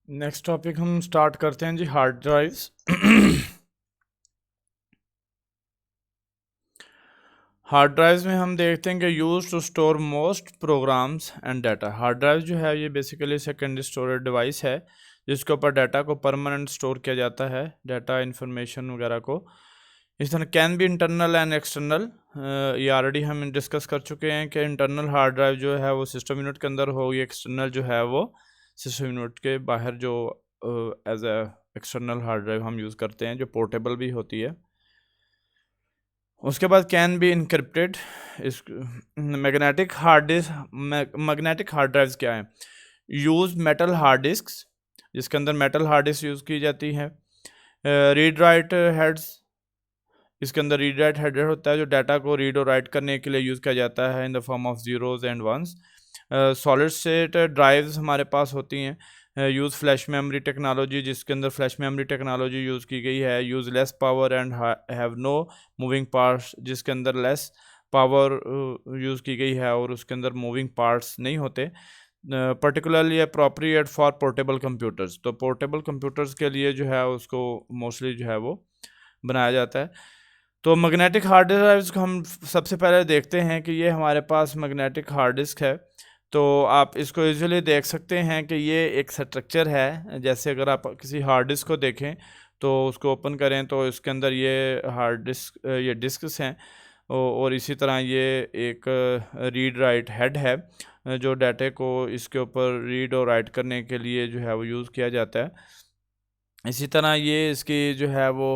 Next topic हम start करते हैं जी, हार्ड ड्राइव्स। हार्ड ड्राइव्स में हम देखते हैं कि use to store most programs and data. Hard drive जो है ये बेसिकली सेकेंडरी स्टोरेज डिवाइस है जिसके ऊपर डाटा को परमानेंट स्टोर किया जाता है, डाटा इन्फॉर्मेशन वगैरह को। इस तरह can be internal and external. ये ऑलरेडी हम डिस्कस कर चुके हैं कि इंटरनल हार्ड ड्राइव जो है वो सिस्टम यूनिट के अंदर होगी, एक्सटर्नल जो है वो सिस्टम यूनिट के बाहर जो as a external hard drive हम यूज़ करते हैं, जो पोर्टेबल भी होती है। उसके बाद कैन बी इनक्रिप्टेड। इस magnetic hard disk, magnetic hard drives क्या है? यूज़ मेटल हार्ड डिस्क, जिसके अंदर मेटल हार्ड डिस्क यूज़ की जाती है। रीड राइट हेड्स, इसके अंदर रीड राइट हेडर होता है जो डाटा को रीड और राइट करने के लिए यूज़ किया जाता है in the form of zeros and ones. Solid state drives हमारे पास होती हैं। यूज़ फ्लैश मेमोरी टेक्नोलॉजी, जिसके अंदर फ्लैश मेमोरी टेक्नोलॉजी यूज़ की गई है। Use less power and have no moving parts, जिसके अंदर लेस पावर यूज़ की गई है और उसके अंदर मूविंग पार्ट्स नहीं होते। Particularly appropriate for portable computers, तो पोर्टेबल कंप्यूटर्स के लिए जो है उसको मोस्टली जो है वो बनाया जाता है। तो मैग्नेटिक हार्ड ड्राइव्स को हम सबसे पहले देखते हैं कि ये हमारे पास मैग्नेटिक हार्ड डिस्क है। तो आप इसको इजीली देख सकते हैं कि ये एक स्ट्रक्चर है। जैसे अगर आप किसी हार्ड डिस्क को देखें तो उसको ओपन करें तो इसके अंदर ये हार्ड डिस्क, ये डिस्क्स हैं और इसी तरह ये एक रीड राइट हेड है जो डाटे को इसके ऊपर रीड और राइट करने के लिए जो है वो यूज़ किया जाता है। इसी तरह ये इसकी जो है वो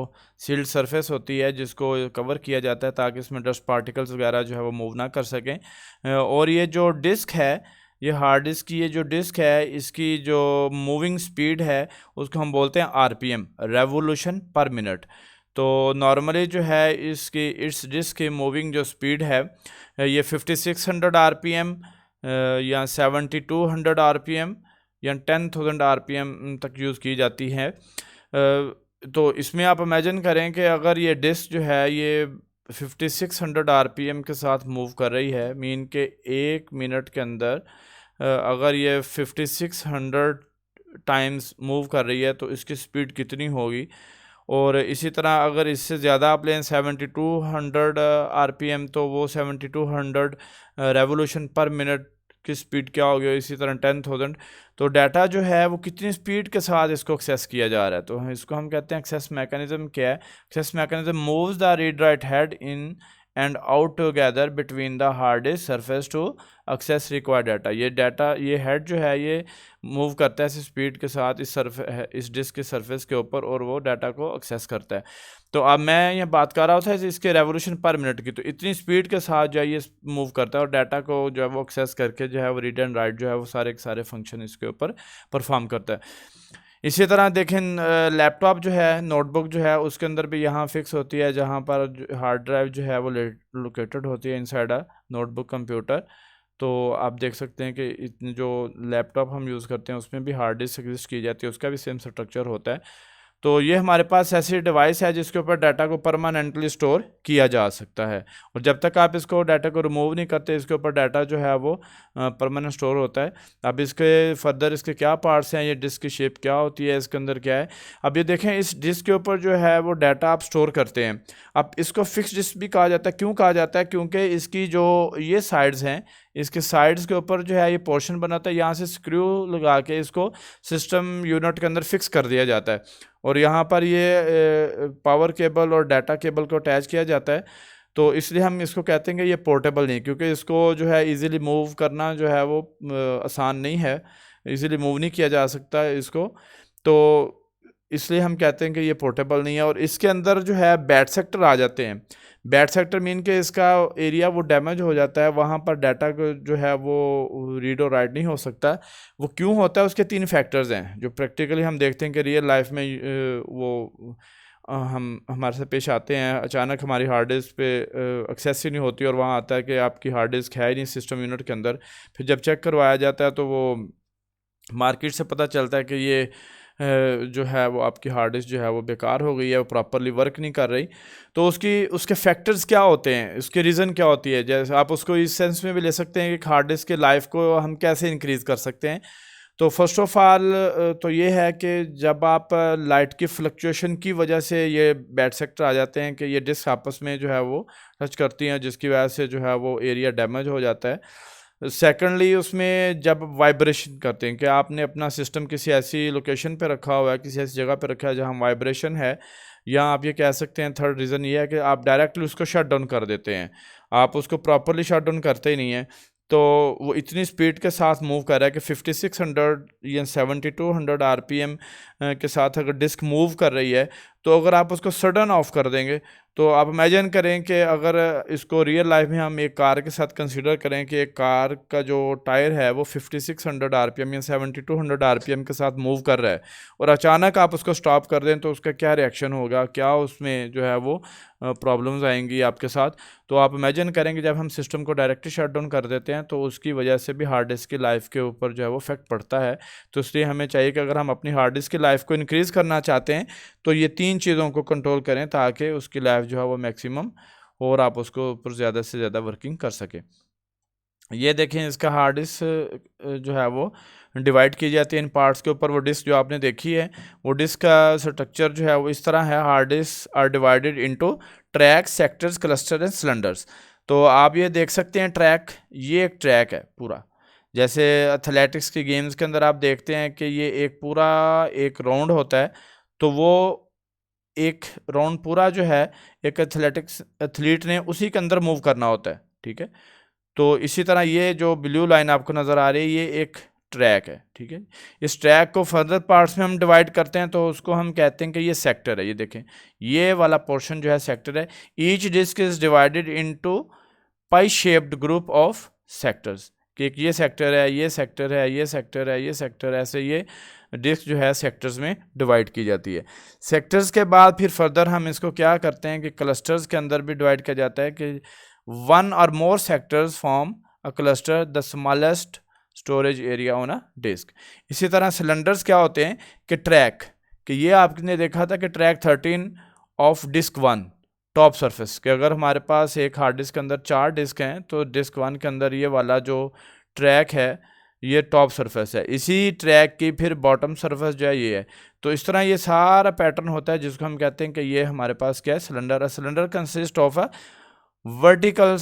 सील्ड सरफेस होती है जिसको कवर किया जाता है ताकि इसमें डस्ट पार्टिकल्स वगैरह जो है वो मूव ना कर सकें। और ये जो डिस्क है, ये हार्ड डिस्क की ये जो डिस्क है, इसकी जो मूविंग स्पीड है उसको हम बोलते हैं आरपीएम, रेवोल्यूशन पर मिनट। तो नॉर्मली जो है इसकी इस डिस्क की मूविंग जो स्पीड है ये 5600 आरपीएम या 7200 आरपीएम या 10,000 आरपीएम तक यूज़ की जाती है। तो इसमें आप इमेजिन करें कि अगर ये डिस्क जो है ये 5600 आरपीएम के साथ मूव कर रही है, मीन के 1 मिनट के अंदर अगर ये 5600 टाइम्स मूव कर रही है तो इसकी स्पीड कितनी होगी। और इसी तरह अगर इससे ज़्यादा आप लें 7200 आरपीएम, तो वो 7200 रेवोल्यूशन पर मिनट की स्पीड क्या होगी। इसी तरह 10,000, तो डाटा जो है वो कितनी स्पीड के साथ इसको एक्सेस किया जा रहा है, तो इसको हम कहते हैं एक्सेस मैकेनिज्म। क्या है access mechanism? Moves the read write head in and out together between the hard disk surface to access required data. ये डाटा, ये हेड जो है ये मूव करता है इस स्पीड के साथ इस डिस्क के सरफेस के ऊपर और वो डाटा को एक्सेस करता है। तो अब मैं ये बात कर रहा था इसके रेवोल्यूशन पर मिनट की, तो इतनी स्पीड के साथ जो है ये मूव करता है और डाटा को जो है वो एक्सेस करके जो है वो रीड एंड राइट जो है वो सारे के सारे फंक्शन इसके ऊपर परफॉर्म करता है। इसी तरह देखें लैपटॉप जो है, नोटबुक जो है, उसके अंदर भी यहाँ फिक्स होती है जहाँ पर हार्ड ड्राइव जो है वो लोकेटेड होती है इनसाइड अ नोटबुक कंप्यूटर। तो आप देख सकते हैं कि इतने जो लैपटॉप हम यूज़ करते हैं उसमें भी हार्ड डिस्क एग्जिस्ट की जाती है, उसका भी सेम स्ट्रक्चर होता है। तो ये हमारे पास ऐसी डिवाइस है जिसके ऊपर डाटा को परमानेंटली स्टोर किया जा सकता है और जब तक आप इसको डाटा को रिमूव नहीं करते इसके ऊपर डाटा जो है वो परमानेंट स्टोर होता है। अब इसके फर्दर इसके क्या पार्ट्स हैं, ये डिस्क की शेप क्या होती है, इसके अंदर क्या है। अब ये देखें इस डिस्क के ऊपर जो है वो डाटा आप स्टोर करते हैं। अब इसको फिक्स डिस्क भी कहा जाता है। क्यों कहा जाता है? क्योंकि इसकी जो ये साइड्स हैं, इसके साइड्स के ऊपर जो है ये पोर्शन बनाता है, यहाँ से स्क्रू लगा के इसको सिस्टम यूनिट के अंदर फिक्स कर दिया जाता है और यहाँ पर ये पावर केबल और डाटा केबल को अटैच किया जाता है। तो इसलिए हम इसको कहते हैं कि ये पोर्टेबल नहीं, क्योंकि इसको जो है इजीली मूव करना जो है वो आसान नहीं है, इजीली मूव नहीं किया जा सकता है इसको। तो इसलिए हम कहते हैं कि ये पोर्टेबल नहीं है। और इसके अंदर जो है बैड सेक्टर आ जाते हैं। बैड सेक्टर मीन के इसका एरिया वो डैमेज हो जाता है, वहाँ पर डाटा को जो है वो रीड और राइट नहीं हो सकता। वो क्यों होता है? उसके 3 फैक्टर्स हैं जो प्रैक्टिकली हम देखते हैं कि रियल लाइफ में वो हम हमारे से पेश आते हैं। अचानक हमारी हार्ड डिस्क पे एक्सेस ही नहीं होती और वहाँ आता है कि आपकी हार्ड डिस्क है ही नहीं सिस्टम यूनिट के अंदर। फिर जब चेक करवाया जाता है तो वो मार्केट से पता चलता है कि ये जो है वो आपकी हार्ड डिस्क जो है वो बेकार हो गई है, वो प्रॉपरली वर्क नहीं कर रही। तो उसके फैक्टर्स क्या होते हैं, उसके रीज़न क्या होती है? जैसे आप उसको इस सेंस में भी ले सकते हैं कि हार्ड डिस्क के लाइफ को हम कैसे इंक्रीज़ कर सकते हैं। तो फर्स्ट ऑफ ऑल तो ये है कि जब आप लाइट की फ्लक्चुएशन की वजह से ये बैड सेक्टर आ जाते हैं कि ये डिस्क आपस में जो है वो टच करती हैं, जिसकी वजह से जो है वो एरिया डैमेज हो जाता है। सेकेंडली उसमें जब वाइब्रेशन करते हैं कि आपने अपना सिस्टम किसी ऐसी लोकेशन पे रखा हुआ है, किसी ऐसी जगह पे रखा है जहाँ वाइब्रेशन है, या आप ये कह सकते हैं थर्ड रीज़न ये है कि आप डायरेक्टली उसको शट डाउन कर देते हैं, आप उसको प्रॉपरली शट डाउन करते ही नहीं हैं, तो वो इतनी स्पीड के साथ मूव कर रहा है कि 5600 या 7200 आरपीएम के साथ अगर डिस्क मूव कर रही है, तो अगर आप उसको सडन ऑफ कर देंगे, तो आप इमेजिन करें कि अगर इसको रियल लाइफ में हम एक कार के साथ कंसीडर करें कि एक कार का जो टायर है वो 5600 आरपीएम या 7200 आरपीएम के साथ मूव कर रहा है, और अचानक आप उसको स्टॉप कर दें, तो उसका क्या रिएक्शन होगा, क्या उसमें जो है वो प्रॉब्लम्स आएंगी आपके साथ। तो आप इमेजिन करेंगे जब हम सिस्टम को डायरेक्टली शट डाउन कर देते हैं तो उसकी वजह से भी हार्ड डिस्क की लाइफ के ऊपर जो है वो इफेक्ट पड़ता है। तो इसलिए हमें चाहिए कि अगर हम अपनी हार्ड डिस्क की लाइफ को इंक्रीज़ करना चाहते हैं तो ये 3 चीज़ों को कंट्रोल करें ताकि उसकी लाइफ जो है वो मैक्सिमम और आप उसको ऊपर ज़्यादा से ज़्यादा वर्किंग कर सकें। ये देखें इसका हार्ड डिस्क जो है वो डिवाइड की जाती है इन पार्ट्स के ऊपर। वो डिस्क जो आपने देखी है, वो डिस्क का स्ट्रक्चर जो है वो इस तरह है। Hard disk are divided into track, sectors, cluster and cylinders. तो आप ये देख सकते हैं ट्रैक, ये एक ट्रैक है पूरा, जैसे एथलेटिक्स की गेम्स के अंदर आप देखते हैं कि ये एक पूरा एक राउंड होता है, तो वो एक राउंड पूरा जो है एक एथलीट ने उसी के अंदर मूव करना होता है, ठीक है। तो इसी तरह ये जो ब्लू लाइन आपको नज़र आ रही है, ये एक ट्रैक है, ठीक है। इस ट्रैक को फर्दर पार्ट्स में हम डिवाइड करते हैं तो उसको हम कहते हैं कि ये सेक्टर है। ये देखें, ये वाला पोर्शन जो है सेक्टर है। Each disk is divided into pie shaped group of sectors, कि ये सेक्टर है, ये सेक्टर है, ये सेक्टर है, ये सेक्टर है, ऐसे ये डिस्क जो है सेक्टर्स में डिवाइड की जाती है। सेक्टर्स के बाद फिर फर्दर हम इसको क्या करते हैं कि क्लस्टर्स के अंदर भी डिवाइड किया जाता है कि one or more sectors form a cluster, the smallest storage area on a disk। इसी तरह सिलेंडर्स क्या होते हैं कि ट्रैक, कि ये आपने देखा था कि track 13 of disk 1 top surface, कि अगर हमारे पास एक हार्ड डिस्क के अंदर 4 डिस्क हैं तो डिस्क 1 के अंदर ये वाला जो ट्रैक है ये टॉप सरफेस है। इसी ट्रैक की फिर बॉटम सरफेस जो है ये है। तो इस तरह ये सारा पैटर्न होता है जिसको हम कहते हैं कि ये हमारे पास क्या है, सिलेंडर है। Cylinder consist of a vertical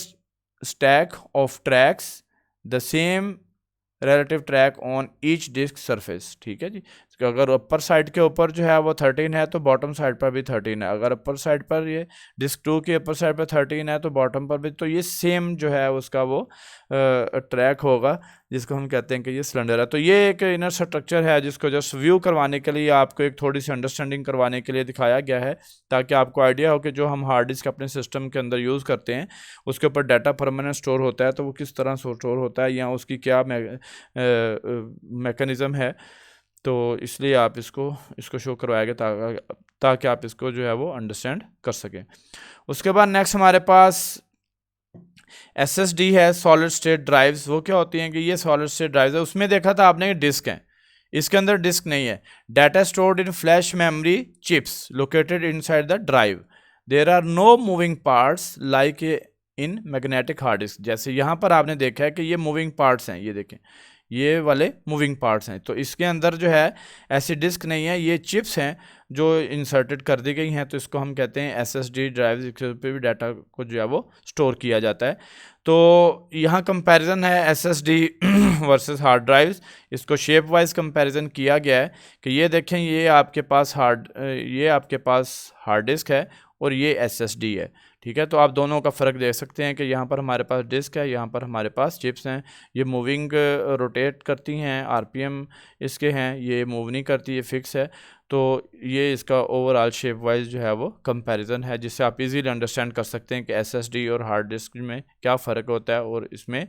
stack of tracks, the same relative track on each disk surface, ठीक है जी। अगर अपर साइड के ऊपर जो है वो 13 है तो बॉटम साइड पर भी 13 है। अगर अपर साइड पर ये डिस्क 2 की अपर साइड पर 13 है तो बॉटम पर भी, तो ये सेम जो है उसका वो ट्रैक होगा जिसको हम कहते हैं कि ये सिलेंडर है। तो ये एक इनर स्ट्रक्चर है जिसको जस्ट व्यू करवाने के लिए, आपको एक थोड़ी सी अंडरस्टैंडिंग करवाने के लिए दिखाया गया है, ताकि आपको आइडिया हो कि जो हम हार्ड डिस्क अपने सिस्टम के अंदर यूज़ करते हैं उसके ऊपर डाटा परमानेंट स्टोर होता है तो वो किस तरह स्टोर होता है या उसकी क्या मैकेनिज़्म है। तो इसलिए आप इसको शो करवाया गया ताकि आप इसको जो है वो अंडरस्टैंड कर सकें। उसके बाद नेक्स्ट हमारे पास SSD है, सॉलिड स्टेट ड्राइव्स। वो क्या होती हैं कि ये सॉलिड स्टेट ड्राइव्स है। उसमें देखा था आपने डिस्क है, इसके अंदर डिस्क नहीं है। Data stored in flash memory chips located inside the drive. There are no moving parts like in magnetic hard disk. जैसे यहाँ पर आपने देखा है कि ये मूविंग पार्ट्स हैं, ये देखें ये वाले मूविंग पार्ट्स हैं। तो इसके अंदर जो है ऐसी डिस्क नहीं है, ये चिप्स हैं जो इंसर्टेड कर दी गई हैं। तो इसको हम कहते हैं SSD ड्राइव, इसके पे भी डाटा को जो है वो स्टोर किया जाता है। तो यहाँ कंपैरिजन है SSD वर्सेस हार्ड ड्राइव्स। इसको शेप वाइज कंपैरिजन किया गया है कि ये देखें ये आपके पास हार्ड डिस्क है और ये SSD है, ठीक है। तो आप दोनों का फ़र्क देख सकते हैं कि यहाँ पर हमारे पास डिस्क है, यहाँ पर हमारे पास चिप्स हैं। ये मूविंग रोटेट करती हैं, RPM इसके हैं, ये मूव नहीं करती, ये फिक्स है। तो ये इसका ओवरऑल शेप वाइज जो है वो कंपैरिजन है, जिससे आप इजीली अंडरस्टैंड कर सकते हैं कि SSD और हार्ड डिस्क में क्या फ़र्क होता है और इसमें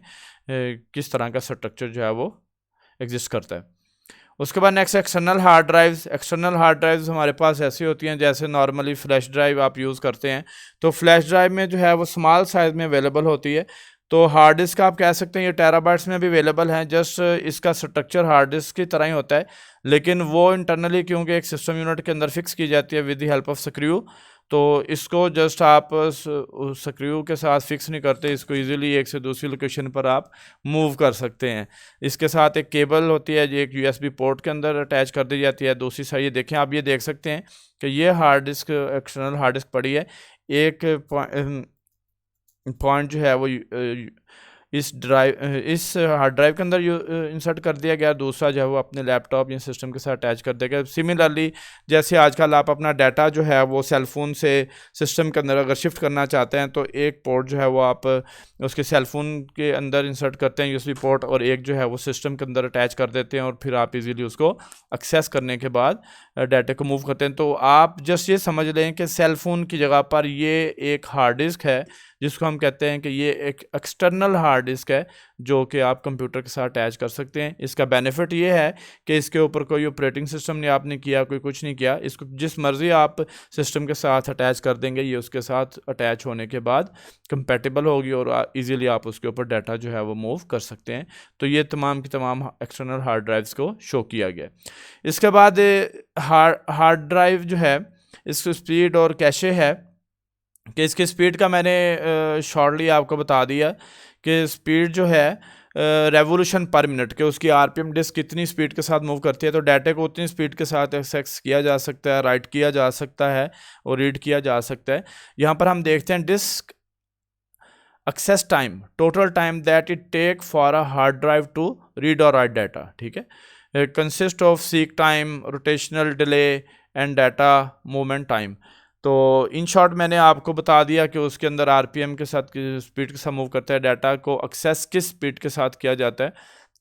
किस तरह का स्ट्रक्चर जो है वो एग्जिस्ट करता है। उसके बाद next external hard drives. External hard drives हमारे पास ऐसी होती हैं जैसे नॉर्मली फ्लैश ड्राइव आप यूज़ करते हैं, तो फ्लैश ड्राइव में जो है वो स्मॉल साइज़ में अवेलेबल होती है। तो हार्ड डिस्क आप कह सकते हैं ये टेराबाइट्स में भी अवेलेबल है। जस्ट इसका स्ट्रक्चर हार्ड डिस्क की तरह ही होता है, लेकिन वो इंटरनली क्योंकि एक सिस्टम यूनिट के अंदर फिक्स की जाती है with the help of screw, तो इसको जस्ट आप स्क्रू के साथ फिक्स नहीं करते, इसको इजीली एक से दूसरी लोकेशन पर आप मूव कर सकते हैं। इसके साथ एक केबल होती है जो एक यूएसबी पोर्ट के अंदर अटैच कर दी जाती है। दूसरी साइड ये देखें, आप ये देख सकते हैं कि ये hard disk, external hard disk पड़ी है। एक पॉइंट जो है वो इस हार्ड ड्राइव के अंदर इंसर्ट कर दिया गया, दूसरा जो है वो अपने लैपटॉप या सिस्टम के साथ अटैच कर दिया गया। सिमिलरली जैसे आजकल आप अपना डाटा जो है वो सेलफोन से सिस्टम के अंदर अगर शिफ्ट करना चाहते हैं, तो एक पोर्ट जो है वो आप उसके सेलफोन के अंदर इंसर्ट करते हैं यूएसबी पोर्ट, और एक जो है वो सिस्टम के अंदर अटैच कर देते हैं, और फिर आप इजीली उसको एक्सेस करने के बाद डाटा को मूव करते हैं। तो आप जस्ट ये समझ लें कि सेलफोन की जगह पर ये एक हार्ड डिस्क है, जिसको हम कहते हैं कि ये एक एक्सटर्नल हार्ड डिस्क है जो कि आप कंप्यूटर के साथ अटैच कर सकते हैं। इसका बेनिफिट ये है कि इसके ऊपर कोई ऑपरेटिंग सिस्टम नहीं आपने किया, कोई कुछ नहीं किया, इसको जिस मर्ज़ी आप सिस्टम के साथ अटैच कर देंगे, ये उसके साथ अटैच होने के बाद कंपेटेबल होगी और इजीली आप उसके ऊपर डाटा जो है वो मूव कर सकते हैं। तो ये तमाम की तमाम एक्सटर्नल हार्ड ड्राइव्स को शो किया गया। इसके बाद हार्ड ड्राइव जो है, इसकी स्पीड और कैशे है कि इसकी स्पीड का मैंने शॉर्टली आपको बता दिया कि स्पीड जो है रेवोल्यूशन पर मिनट के, उसकी आरपीएम डिस्क कितनी स्पीड के साथ मूव करती है, तो डाटा को उतनी स्पीड के साथ एक्सेस किया जा सकता है, राइट किया जा सकता है और रीड किया जा सकता है। यहाँ पर हम देखते हैं disk access time, total time that it take for a hard drive to read और राइट डाटा, ठीक है, consist of seek time, rotational delay and data movement time. तो इन शॉर्ट मैंने आपको बता दिया कि उसके अंदर आरपीएम के साथ स्पीड के साथ मूव करता है, डाटा को एक्सेस किस स्पीड के साथ किया जाता है,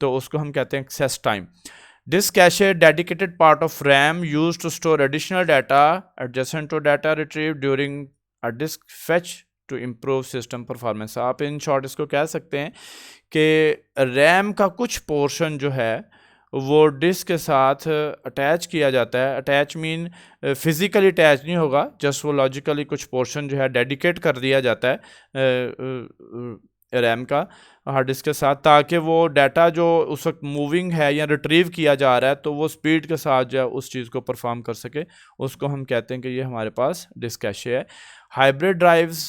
तो उसको हम कहते हैं access time. Disk cache dedicated part of RAM used to store additional data adjacent to data retrieve during a disk fetch to improve system performance. आप इन शॉर्ट इसको कह सकते हैं कि रैम का कुछ पोर्शन जो है वो डिस्क के साथ अटैच किया जाता है। अटैच मीन फिज़िकली अटैच नहीं होगा, जस्ट वो लॉजिकली कुछ पोर्शन जो है डेडिकेट कर दिया जाता है रैम का हार्ड डिस्क के साथ, ताकि वो डाटा जो उस वक्त मूविंग है या रिट्रीव किया जा रहा है तो वो स्पीड के साथ जो है उस चीज़ को परफॉर्म कर सके। उसको हम कहते हैं कि ये हमारे पास डिस्क कैशे है। हाइब्रिड ड्राइव्स,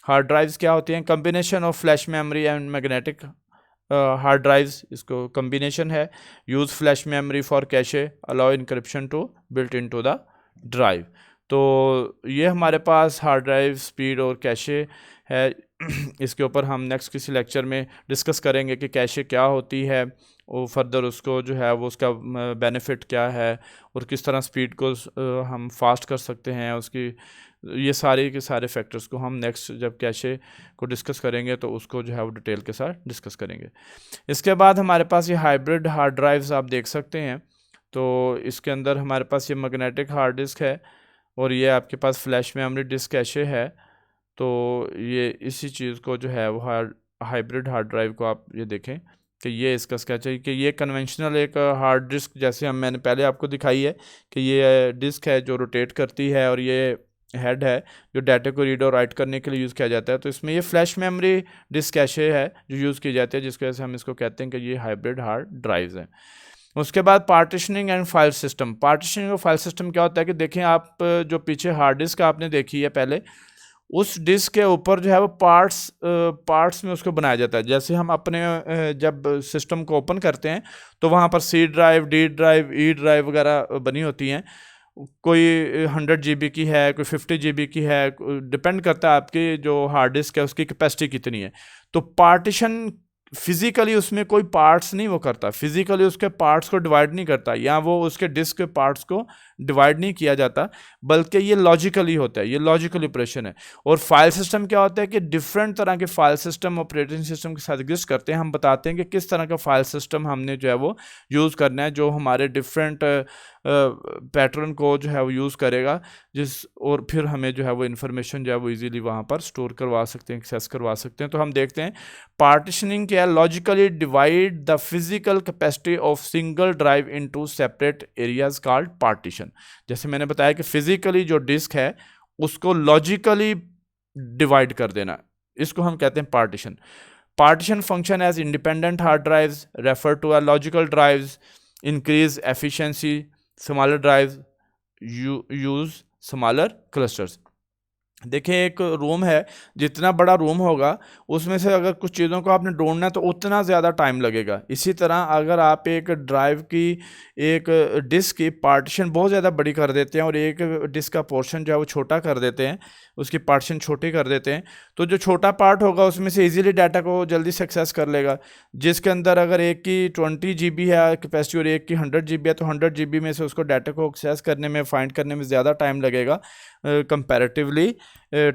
हार्ड ड्राइव्स क्या होती हैं? Combination of flash memory and magnetic hard drives, इसको कम्बिनेशन है। Use flash memory for cache, allow encryption to built into the drive. तो ये हमारे पास हार्ड ड्राइव, स्पीड और कैशे है। इसके ऊपर हम नेक्स्ट किसी लेक्चर में डिस्कस करेंगे कि कैशे क्या होती है और फर्दर उसको जो है वो उसका बेनिफिट क्या है और किस तरह स्पीड को हम फास्ट कर सकते हैं उसकी। ये सारे के सारे फैक्टर्स को हम नेक्स्ट जब कैशे को डिस्कस करेंगे तो उसको जो है वो डिटेल के साथ डिस्कस करेंगे। इसके बाद हमारे पास ये हाइब्रिड हार्ड ड्राइव्स आप देख सकते हैं। तो इसके अंदर हमारे पास ये मैग्नेटिक हार्ड डिस्क है और ये आपके पास फ्लैश मेमोरी डिस्क कैशे है। तो ये इसी चीज़ को जो है वो हाइब्रिड हार्ड ड्राइव को आप ये देखें कि ये इसका स्केच है कि ये कन्वेंशनल एक हार्ड डिस्क जैसे मैंने पहले आपको दिखाई है कि ये डिस्क है जो रोटेट करती है और ये हेड है जो डाटा को रीड और राइट करने के लिए यूज़ किया जाता है। तो इसमें ये फ्लैश मेमोरी डिस्क कैशे है जो यूज़ की जाती है, जिसकी वजह से हम इसको कहते हैं कि ये हाइब्रिड हार्ड ड्राइव्स हैं। उसके बाद partitioning and file system. Partitioning और फाइल सिस्टम क्या होता है कि देखें आप जो पीछे हार्ड डिस्क आपने देखी है पहले, उस डिस्क के ऊपर जो है वो पार्ट्स में उसको बनाया जाता है। जैसे हम अपने जब सिस्टम को ओपन करते हैं तो वहाँ पर C drive, D drive, E drive वगैरह बनी होती हैं। कोई 100 GB की है, कोई 50 GB की है, डिपेंड करता है आपकी जो हार्ड डिस्क है उसकी कैपेसिटी कितनी है। तो पार्टीशन फिजिकली उसमें कोई पार्ट्स नहीं वो करता, फिजिकली उसके पार्ट्स को डिवाइड नहीं करता या वो उसके डिस्क के पार्ट्स को डिवाइड नहीं किया जाता, बल्कि ये लॉजिकली होता है, ये लॉजिकल ऑपरेशन है। और फाइल सिस्टम क्या होता है कि डिफरेंट तरह के फाइल सिस्टम ऑपरेटिंग सिस्टम के साथ एग्जिस्ट करते हैं। हम बताते हैं कि किस तरह का फाइल सिस्टम हमने जो है वो यूज़ करना है, जो हमारे डिफरेंट पैटर्न को जो है वो यूज़ करेगा, और फिर हमें जो है वो इन्फॉर्मेशन जो है वो इजीली वहाँ पर स्टोर करवा सकते हैं, एक्सेस करवा सकते हैं। तो हम देखते हैं पार्टीशनिंग क्या, logically divide the physical capacity of single drive into separate areas called partition. जैसे मैंने बताया कि फिजिकली जो डिस्क है उसको लॉजिकली डिवाइड कर देना, इसको हम कहते हैं partition. Partition function as independent hard drives refer to a logical drives, increase efficiency, smaller drives use smaller clusters। देखिए एक रूम है, जितना बड़ा रूम होगा उसमें से अगर कुछ चीज़ों को आपने ढूंढना है तो उतना ज़्यादा टाइम लगेगा। इसी तरह अगर आप एक ड्राइव की एक डिस्क की पार्टीशन बहुत ज़्यादा बड़ी कर देते हैं और एक डिस्क का पोर्शन जो है वो छोटा कर देते हैं, उसकी पार्टीशन छोटी कर देते हैं, तो जो छोटा पार्ट होगा उसमें से इजीली डाटा को जल्दी से एक्सेस कर लेगा। जिसके अंदर अगर एक की 20 GB है कैपेसिटी और एक की 100 GB है, तो 100 GB में से उसको डाटा को एक्सेस करने में, फाइंड करने में ज़्यादा टाइम लगेगा कंपैरेटिवली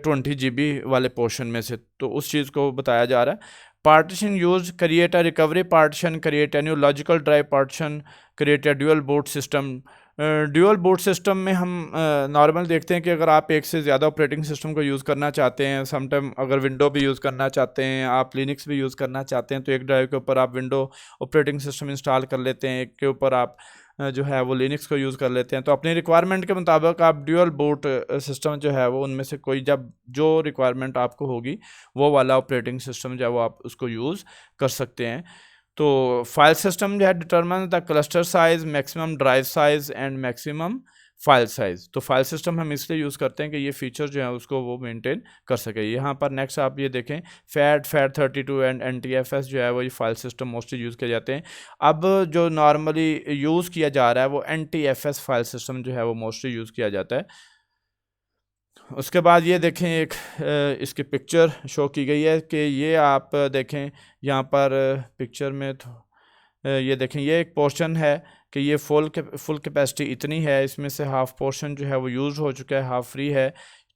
20 GB वाले पोर्शन में से। तो उस चीज़ को बताया जा रहा है। Partition use create a recovery partition, create a new logical drive partition, create a dual boot system. Dual boot system में हम नॉर्मल देखते हैं कि अगर आप एक से ज़्यादा ऑपरेटिंग सिस्टम को यूज़ करना चाहते हैं, समटाइम अगर विंडो भी यूज़ करना चाहते हैं, आप लिनक्स भी यूज़ करना चाहते हैं, तो एक ड्राइव के ऊपर आप विंडो ऑपरेटिंग सिस्टम इंस्टॉल कर लेते हैं, एक के ऊपर आप जो है वो लिनक्स को यूज़ कर लेते हैं। तो अपनी रिक्वायरमेंट के मुताबिक आप ड्यूअल बूट सिस्टम जो है वो उनमें से कोई जब जो रिक्वायरमेंट आपको होगी वो वाला ऑपरेटिंग सिस्टम जो है वो आप उसको यूज़ कर सकते हैं। तो फाइल सिस्टम जो है determine the cluster size, maximum drive size and maximum file size. तो फाइल सिस्टम हम इसलिए यूज़ करते हैं कि ये फीचर जो है उसको वो मेंटेन कर सके। यहाँ पर नेक्स्ट आप ये देखें, FAT32 एंड NTFS जो है वो ये फाइल सिस्टम मोस्टली यूज़ किए जाते हैं। अब जो नॉर्मली यूज़ किया जा रहा है वो NTFS फाइल सिस्टम जो है वो मोस्टली यूज़ किया जाता है। उसके बाद ये देखें एक इसकी पिक्चर शो की गई है कि ये आप देखें यहाँ पर पिक्चर में ये देखें, ये एक पोर्शन है कि ये फुल कैपेसिटी इतनी है, इसमें से हाफ पोर्शन जो है वो यूज़ हो चुका है, हाफ फ्री है।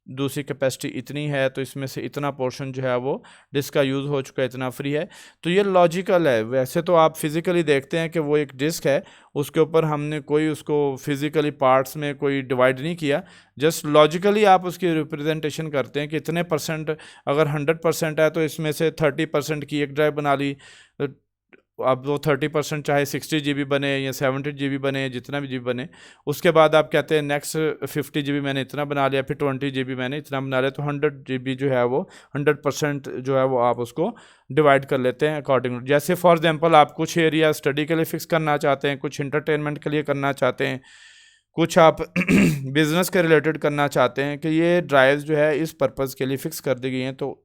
दूसरी कैपेसिटी इतनी है तो इसमें से इतना पोर्शन जो है वो डिस्क का यूज़ हो चुका है, इतना फ्री है। तो ये लॉजिकल है। वैसे तो आप फिज़िकली देखते हैं कि वो एक डिस्क है, उसके ऊपर हमने कोई उसको फिज़िकली पार्ट्स में कोई डिवाइड नहीं किया, जस्ट लॉजिकली आप उसकी रिप्रेजेंटेशन करते हैं कि इतने परसेंट, अगर 100% है तो इसमें से 30% की एक ड्राइव बना ली। अब वो 30% चाहे 60 GB बने या 70 GB बने, जितना भी GB बने, उसके बाद आप कहते हैं नेक्स्ट 50 GB मैंने इतना बना लिया, फिर 20 GB मैंने इतना बना लिया, तो 100 GB जो है वो 100% जो है वो आप उसको डिवाइड कर लेते हैं अकॉर्डिंग। जैसे फॉर एग्जांपल आप कुछ एरिया स्टडी के लिए फिक्स करना चाहते हैं, कुछ इंटरटेनमेंट के लिए करना चाहते हैं, कुछ आप बिजनेस के रिलेटेड करना चाहते हैं कि ये ड्राइव्स जो है इस पर्पज़ के लिए फ़िक्स कर दी गई हैं, तो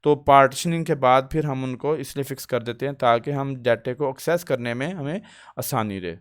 तो पार्टीशनिंग के बाद फिर हम उनको इसलिए फ़िक्स कर देते हैं ताकि हम डाटे को एक्सेस करने में हमें आसानी रहे।